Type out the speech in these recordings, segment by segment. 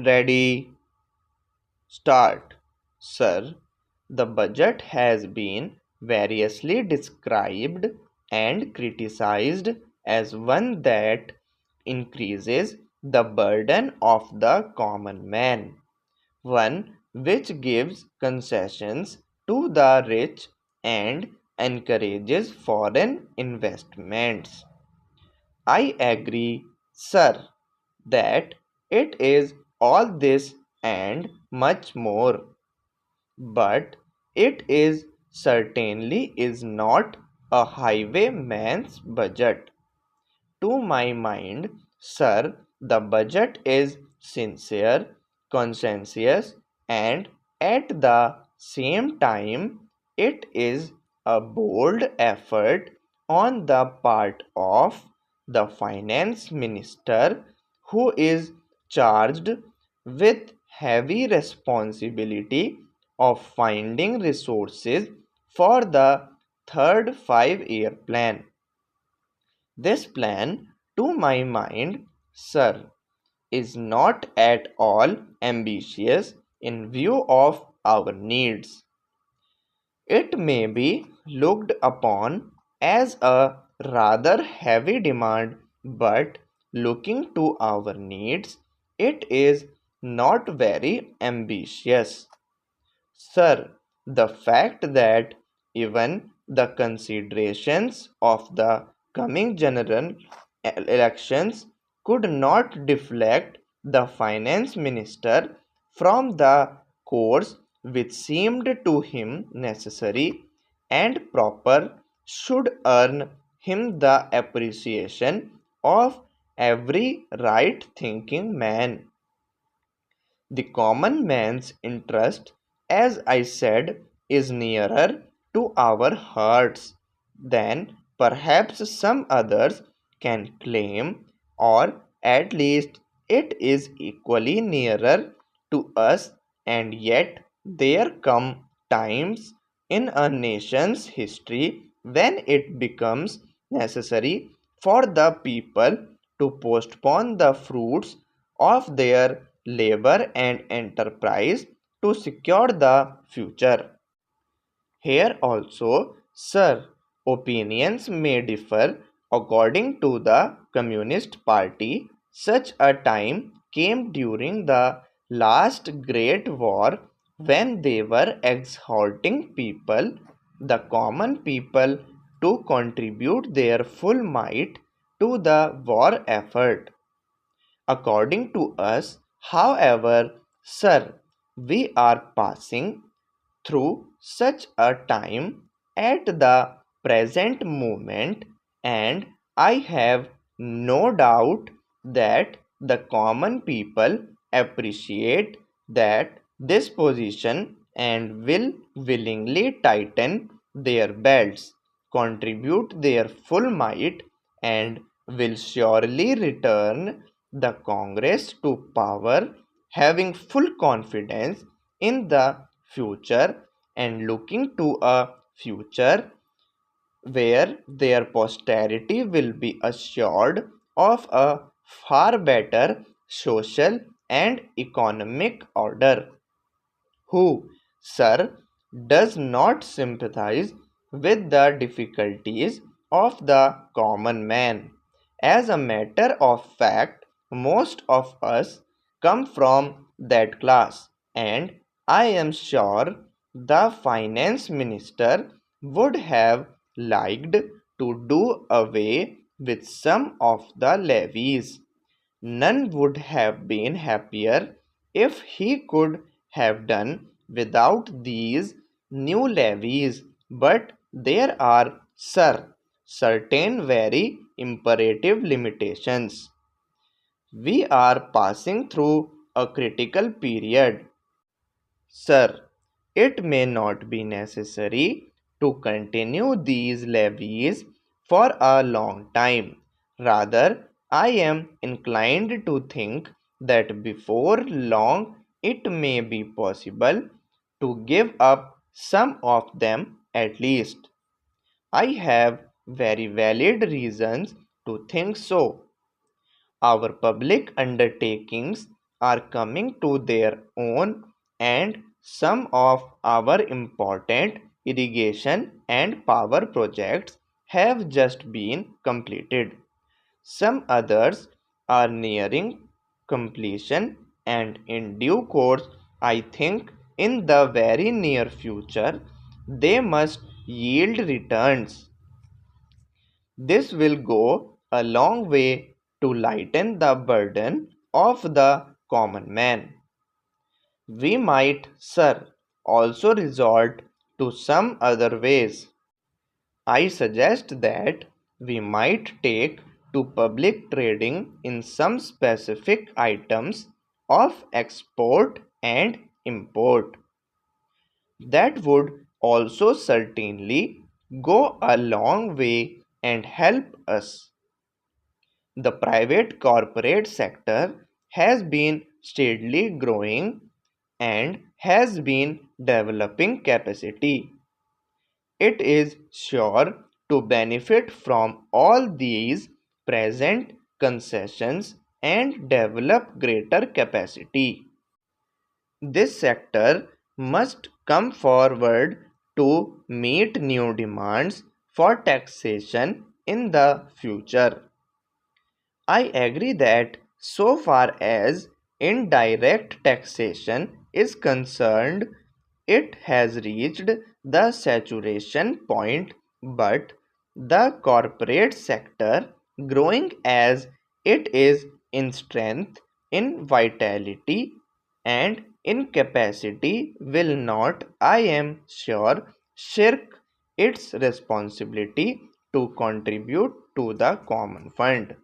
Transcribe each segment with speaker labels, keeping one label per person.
Speaker 1: Ready, start. Sir, the budget has been variously described and criticized as one that increases the burden of the common man, one which gives concessions to the rich and encourages foreign investments. I agree, sir, that it is all this and much more, but it is certainly is not a highwayman's budget. To my mind, sir, the budget is sincere, conscientious, and at the same time, it is a bold effort on the part of the finance minister, who is charged with heavy responsibility of finding resources for the third 5-year plan. This plan, to my mind, sir, is not at all ambitious in view of our needs. It may be looked upon as a rather heavy demand, but looking to our needs, it is not very ambitious. Sir, the fact that even the considerations of the coming general elections could not deflect the finance minister from the course which seemed to him necessary and proper should earn him the appreciation of every right thinking man. The common man's interest, as I said, is nearer to our hearts than perhaps some others can claim, or at least it is equally nearer to us, and yet there come times in a nation's history when it becomes necessary for the people to postpone the fruits of their labor and enterprise to secure the future. Here also, sir, opinions may differ according to the Communist Party. Such a time came during the last great war when they were exhorting people, the common people, to contribute their full might to the war effort. According to us, however, sir, we are passing through such a time at the present moment, and I have no doubt that the common people appreciate that this position and will willingly tighten their belts, contribute their full might, and will surely return the Congress to power, having full confidence in the future and looking to a future where their posterity will be assured of a far better social and economic order. Who, sir, does not sympathize with the difficulties of the common man? As a matter of fact, most of us come from that class, and I am sure the finance minister would have liked to do away with some of the levies. None would have been happier if he could have done without these new levies, but there are, sir, certain very imperative limitations. We are passing through a critical period. Sir, it may not be necessary to continue these levies for a long time. Rather, I am inclined to think that before long it may be possible to give up some of them at least. I have very valid reasons to think so. Our public undertakings are coming to their own, and some of our important irrigation and power projects have just been completed. Some others are nearing completion, and in due course, I think in the very near future, they must yield returns. This will go a long way to lighten the burden of the common man. We might, sir, also resort to some other ways. I suggest that we might take to public trading in some specific items of export and import. That would also certainly go a long way and help us. The private corporate sector has been steadily growing and has been developing capacity. It is sure to benefit from all these present concessions and develop greater capacity. This sector must come forward to meet new demands for taxation in the future. I agree that so far as indirect taxation is concerned, it has reached the saturation point, but the corporate sector, growing as it is in strength, in vitality, and in capacity, will not, I am sure, shirk its responsibility to contribute to the common fund.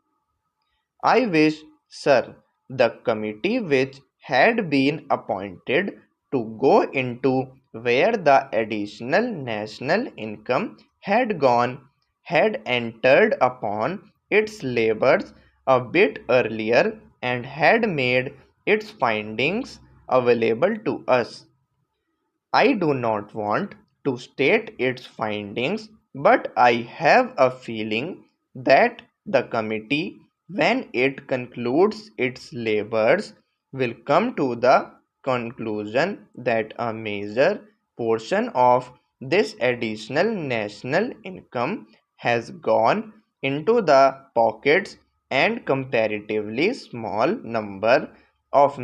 Speaker 1: I wish, sir, the committee which had been appointed to go into where the additional national income had gone had entered upon its labors a bit earlier and had made its findings available to us. I do not want to state its findings, but I have a feeling that the committee, when it concludes its labors, will come to the conclusion that a major portion of this additional national income has gone into the pockets and comparatively small number of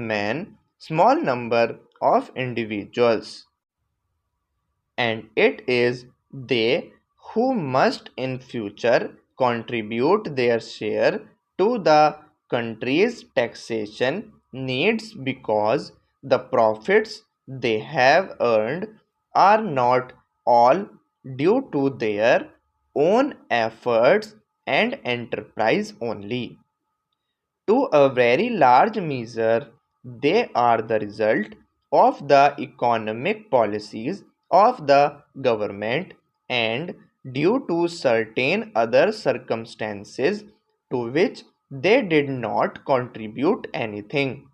Speaker 1: individuals, and it is they who must in future contribute their share to the country's taxation needs, because the profits they have earned are not all due to their own efforts and enterprise only. To a very large measure, they are the result of the economic policies of the government and due to certain other circumstances to which they did not contribute anything.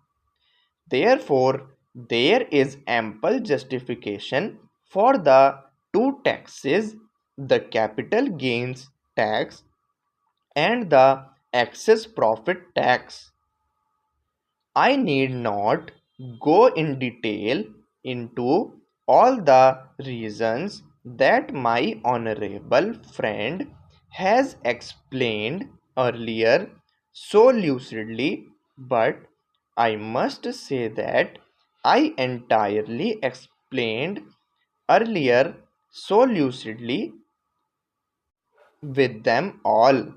Speaker 1: Therefore, there is ample justification for the two taxes, the capital gains tax and the excess profit tax. I need not go in detail into all the reasons that my honorable friend has explained earlier so lucidly, but I must say that I entirely explained earlier so lucidly with them all.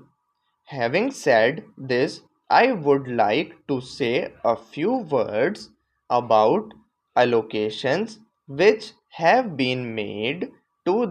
Speaker 1: Having said this, I would like to say a few words about allocations which have been made